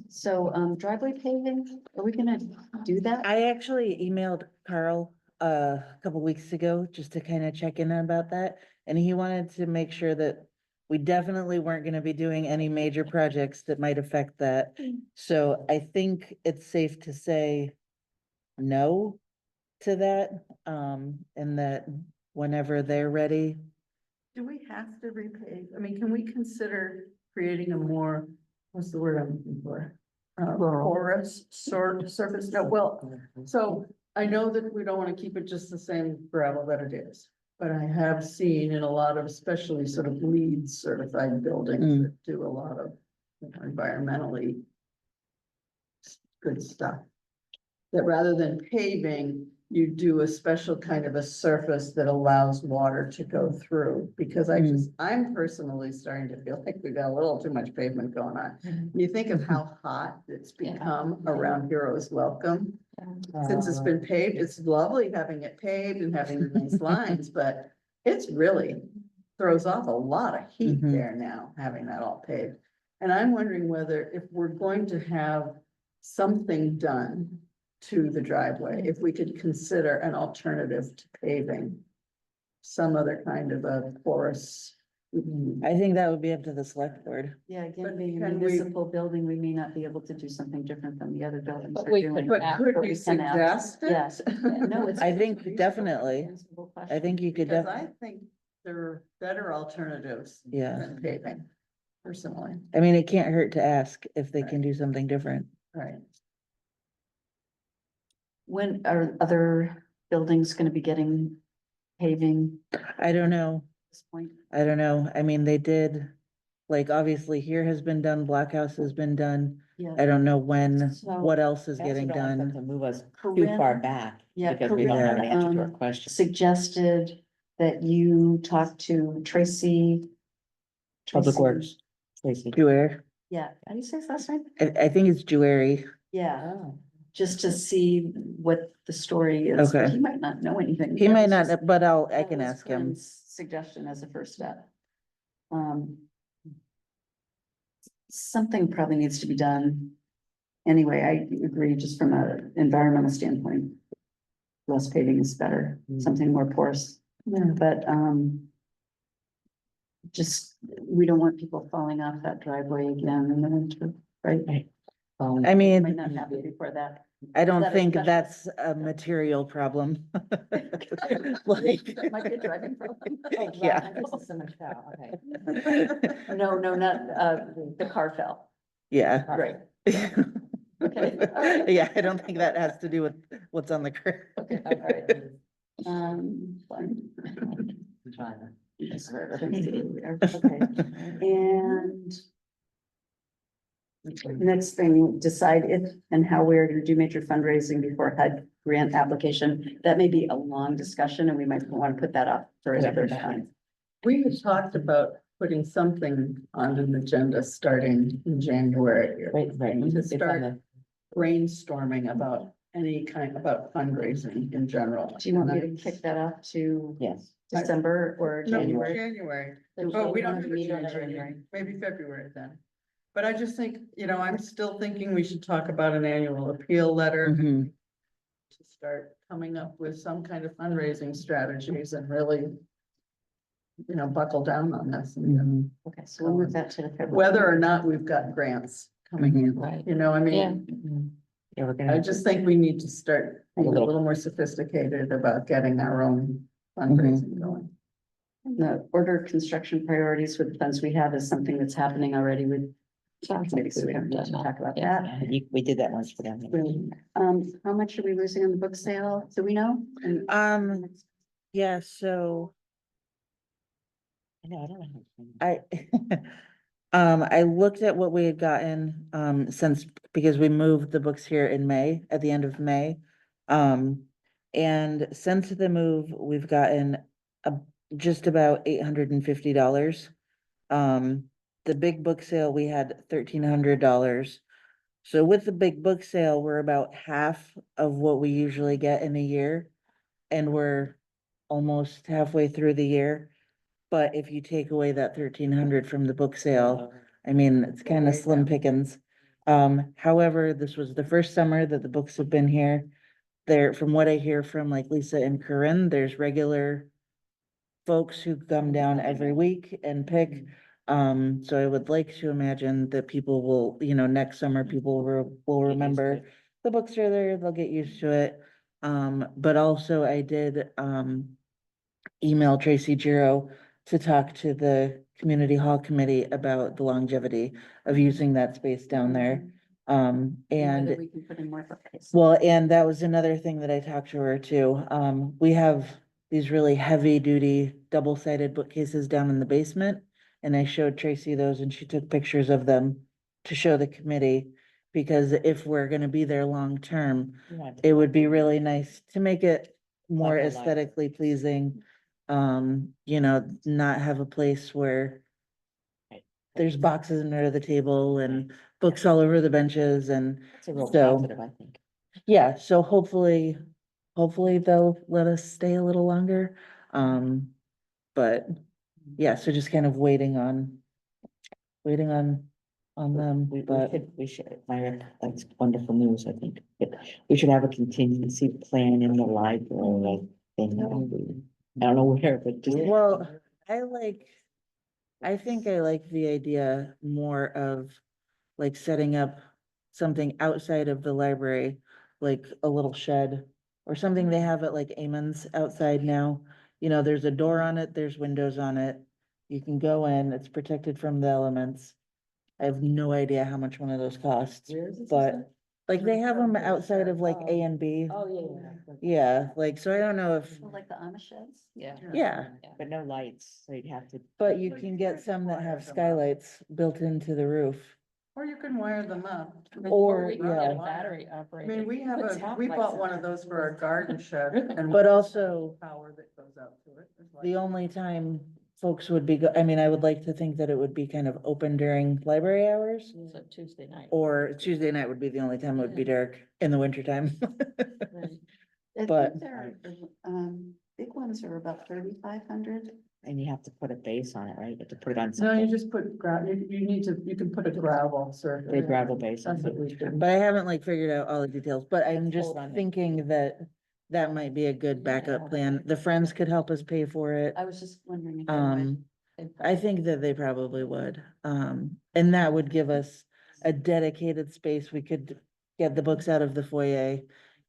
So, driveway paving, are we gonna do that? I actually emailed Carl a couple weeks ago just to kind of check in about that. And he wanted to make sure that we definitely weren't gonna be doing any major projects that might affect that. So I think it's safe to say no to that, and that whenever they're ready. Do we have to repave? I mean, can we consider creating a more, what's the word I'm looking for? Porous surface, no, well, so I know that we don't wanna keep it just the same gravel that it is. But I have seen in a lot of, especially sort of LEED certified buildings Mm. that do a lot of environmentally good stuff. That rather than paving, you do a special kind of a surface that allows water to go through. Because I'm personally starting to feel like we've got a little too much pavement going on. You think of how hot it's Yeah. become around Heroes Welcome. Since it's been paved, it's lovely having it paved and having the nice lines, but it's really throws off a lot of heat Mhm. there now, having that all paved. And I'm wondering whether if we're going to have something done to the driveway, if we could consider an alternative to paving. Some other kind of a porous. I think that would be up to the select board. Yeah, But again, being a can we- municipal building, we may not be able to do something different than the other buildings But are we doing. could But could But we we can ask. suggest it? Yes. No, it's. I it's think a reasonable- definitely. reasonable I question. think you could Because def, I think there are better alternatives yeah. than paving, personally, I mean, it can't hurt to ask if they can do something different. right? When are other buildings gonna be getting paving at I don't know. this point? I don't know. I mean, they did, like, obviously here has been done, Black House has been done. Yeah. I don't know when, So, what else is I also getting don't want them done. To move us too Corinne- far back. Yeah, Because we don't have an Corinne, answer to our um, question. Suggested that you talk to Tracy. Public Tracy- Works, Tracy. Jewelry. Yeah, how do you say his last name? I think it's Jewelry. Yeah, Oh. just to see what the story is. but Okay. He might not know anything. He That might was not, just- but I that can was ask him. Corinne's Suggestion as a first step. Something probably needs to be done. Anyway, I agree, just from an environmental standpoint. Less paving is better, something more porous, but, just, we don't want people falling off that driveway again in the winter, right? I mean, Might not happen before that. I don't that a think special- that's a material problem. Like. That might be a driving problem. Yeah. No, no, not, the car fell. Yeah. Right. Okay. Yeah, I don't think that has to do with what's on the curb. Okay, all right. Fine. Okay, and next thing, decide if and how we are gonna do major fundraising before HUD grant application. That may be a long discussion and we might want to put that up for another time. We had talked about putting something on an agenda starting in January. Right, right. To It's on start the- brainstorming about any kind, about fundraising in general. Do you want me to kick that off to Yes. December or No, January? January. So Oh, we don't wanna have a meet in January, maybe February then. But I just think, I'm still thinking we should talk about an annual appeal letter Mhm. to start coming up with some kind of fundraising strategies and really, buckle down on this. And Mhm. Okay, so we'll move that to the February. whether or not we've got grants coming in, Right. I mean, Yeah, we're I gonna, just think we need to start being a little- little more sophisticated about getting our own fundraising going. The order of construction priorities with the funds we have is something that's happening already with. Maybe so we don't need to talk about that. we did that once for them. How much are we losing on the book sale? Do we know? And- Yeah, so I don't know. I, I looked at what we had gotten, since, because we moved the books here in May, at the end of May. And since the move, we've gotten just about $850. The big book sale, we had $1,300. So with the big book sale, we're about half of what we usually get in a year. And we're almost halfway through the year. But if you take away that 1,300 from the book sale, I mean, it's kind of slim pickings. However, this was the first summer that the books have been here. There, from what I hear from like Lisa and Corinne, there's regular folks who come down every week and pick. So I would like to imagine that people will, next summer, people will remember the books are there, they'll get used to it. But also I did, email Tracy Giro to talk to the community hall committee about the longevity of using that space down there. Whether And we can put in more bookcase. well, and that was another thing that I talked to her too. We have these really heavy duty double-sided bookcases down in the basement. And I showed Tracy those and she took pictures of them to show the committee. Because if we're gonna be there long term, it would be really nice to make it more Like a life. aesthetically pleasing. Not have a place where Right. there's boxes under the table and books all over the benches and, It's a real So- positive, I think. yeah, so hopefully they'll let us stay a little longer. But yeah, so just kind of waiting on them, but We should, Myra, that's wonderful news, I think. But we should have a contingency plan in the library, I think. I don't know where, but just. well, I think I like the idea more of like setting up something outside of the library, like a little shed or something they have at like Amon's outside now. There's a door on it, there's windows on it. You can go in, it's protected from the elements. I have no idea how much one of those costs, but like they have them outside of like A and B. Oh, yeah. Yeah, like, so I don't know if, Like the Amish sheds? Yeah. yeah, But no lights, so you'd have to. but you can get some that have skylights built into the roof. Or you can wire them up. Or, We can get a yeah. battery I operated. mean, we bought one of those for our garden shed and. But also- Power that goes out to it. It's like- The only time folks would be, I mean, I would like to think that it would be kind of open during library hours. So Tuesday night. Or Tuesday night would be the only time it would be dark in the winter time. I But- think they're, big ones are about 3,500. And you have to put a base on it, right? You have to put it on No, you something. just put you can put a gravel surface. A gravel base. That's what we did. But I haven't like figured out all the details, but I'm just Hold on it. thinking that that might be a good backup plan. The Friends could help us pay for it. I was just wondering. if they might- I think that they probably would. And that would give us a dedicated space. We could get the books out of the foyer,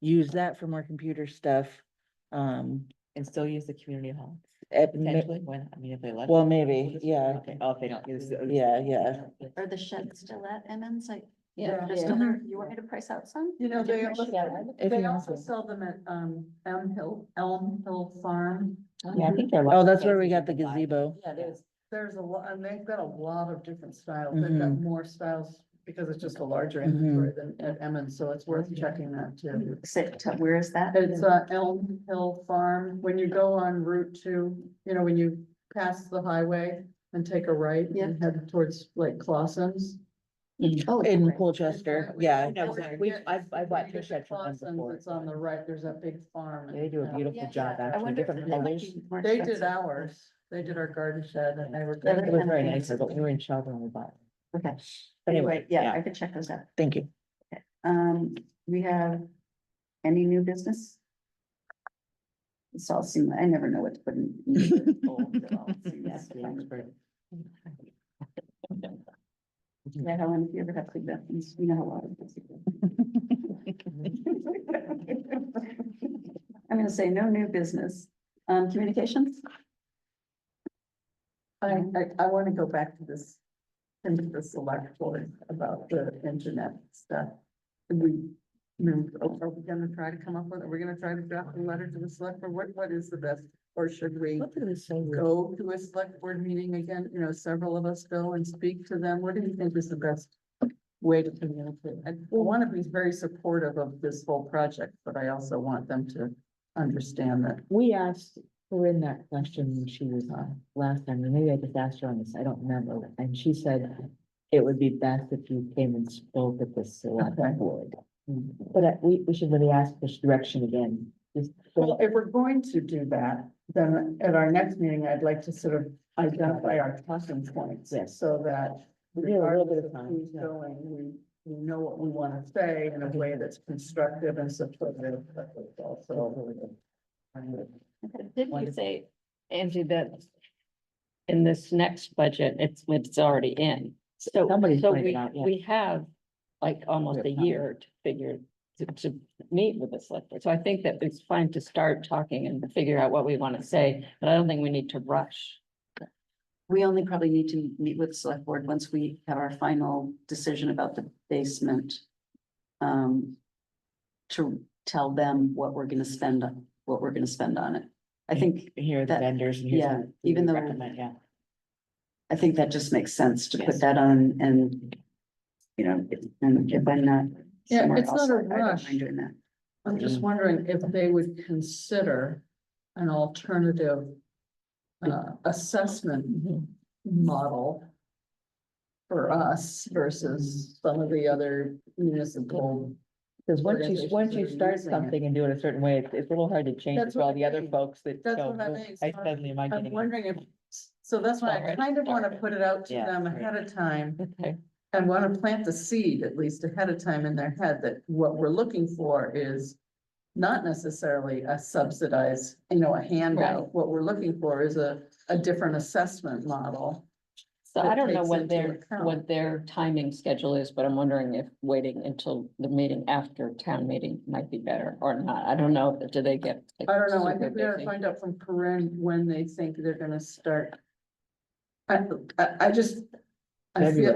use that for more computer stuff. And still use the community hall, At potentially, when, I mean, if they let. well, maybe, yeah, Okay, oh, if they don't use. yeah. Are the sheds still at Emmons? Like, Yeah. they're still there? You want me to price out some? You know, they also, If they you want also to. sell them at, Elm Hill Farm. Yeah, I think they're. Oh, that's where we got the gazebo. Yeah, there's a lot, and they've got a lot of different styles. They've got more styles because it's just a larger inventory than at Emmons, so it's worth checking that too. Where is that? It's Elm Hill Farm. When you go on Route 2, you know, when you pass the highway and take a right and head towards like Clausen's. Oh, In right. Colchester, yeah. No, I've bought two sheds from them Clausen's, before. it's on the right. There's that big farm. They do a beautiful Yeah, job, I actually, wonder if different they might colors. be more They did expensive. ours. They did our garden shed and they were. Yeah, It was very nice, but we were in Shelburne when we bought it. Okay. But anyway, Anyway, yeah, yeah. I could check those out. Thank you. We have any new business? It's all seem, I never know what to put in. That's the expert. Yeah, Helen, if you ever have suggestions, you know how long it is. I'm gonna say no new business. Communications? I want to go back to this, into the select board about the internet stuff. Are we gonna try to come up with, are we gonna try to draft a letter to the select board? What is the best? Or should we What did it say? go to a select board meeting again? You know, several of us go and speak to them. What do you think is the best way to communicate? I want to be very supportive of this whole project, but I also want them to understand that. We asked Corinne that question when she was on last time, and maybe I just asked her on this, I don't remember, and she said it would be best if you came and spoke at the select Okay. board. But we should really ask this direction again, just. Well, if we're going to do that, then at our next meeting, I'd like to sort of identify our talking points. Yes. So that We have a little bit regardless of of time, who's yeah. going, we know what we want to say in a way that's constructive and supportive. But it's also. Didn't you say, Angie, that in this next budget, it's already in? So, Somebody so pointed we, out, yeah. we have like almost We a have time. year to figure, to meet with the select board. So I think that it's fine to start talking and figure out what we want to say, but I don't think we need to rush. We only probably need to meet with the select board once we have our final decision about the basement. To tell them what we're gonna spend on, it. I think, Here are the that- vendors and here's. yeah, what we even though- recommend, yeah. I think that just makes sense to put Yes. that on and. You know, and if I'm not. Yeah, somewhere it's not else, a I don't rush. mind doing that. I'm just wondering if they would consider an alternative assessment model for us versus some of the other municipal. Because once you Organizations start using it. something and do it a certain way, it's a little hard to change That's for all what the I other mean. folks that. That's go, what I "Oh, mean. I So suddenly am I I'm getting. wondering if, so that's why I Already kind of want to started. put it out to Yeah, them right. ahead of time. Okay. And want to plant the seed at least ahead of time in their head that what we're looking for is. Not necessarily a subsidized, you know, a handout. Right. What we're looking for is a different assessment model. So that I don't know takes what into account. what their timing schedule is, but I'm wondering if waiting until the meeting after town meeting might be better or not. I don't know, do they get? like, I don't know, I super think we gotta busy? find out from Corinne when they think they're gonna start. I just, I feel,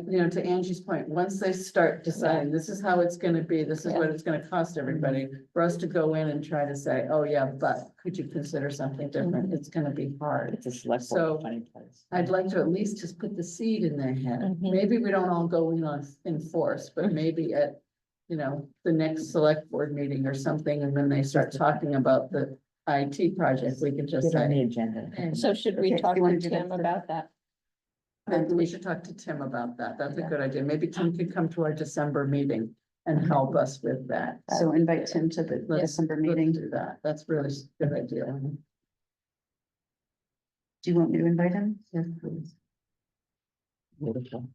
you know, to Angie's point, once they start deciding, this is how it's gonna be, this is Yeah. what it's gonna cost everybody. For us to go in and try to say, oh yeah, but could you consider something different, it's gonna be hard. It's a select So, board funny place. I'd like to at least just put the seed in their head. Mhm. Maybe we don't all go in force, but maybe at, you know, the next select board meeting or something, and then they start talking about the IT project, we could just Get on the say. agenda. So should we Okay, talk do you wanna to do that Tim first? about that? Maybe we should talk to Tim about that. That's a Yeah. good idea. Maybe Tim could come to our December meeting and help us with that. So invite Tim to the Let's- December let's meeting. Do that. That's really a good idea. Do you want me to invite him? Yes, please. Beautiful.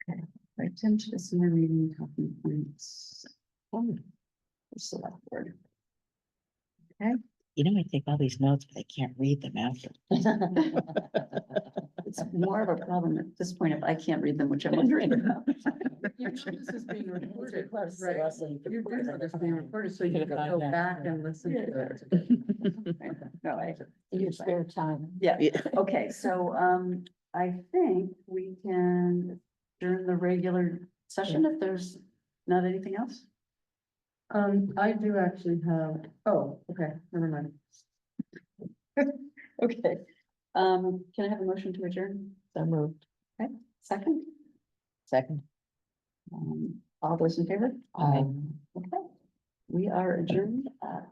Invite Tim to December meeting, talking points. For select board. Okay, You know, I take all these notes, but I can't read them after. It's more of a problem at this point if I can't read them, which I'm wondering about. You know this is being recorded, Right. right? You do know this is being recorded, so you can go back and listen to it. No, I. In your spare time. Yeah, Yeah. okay, so, I think we can during the regular session if there's not anything else. I do actually have, oh, okay, never mind. Okay, can I have a motion to adjourn? So moved. Okay, second, Second. all those in favor? Aye. Okay, we are adjourned at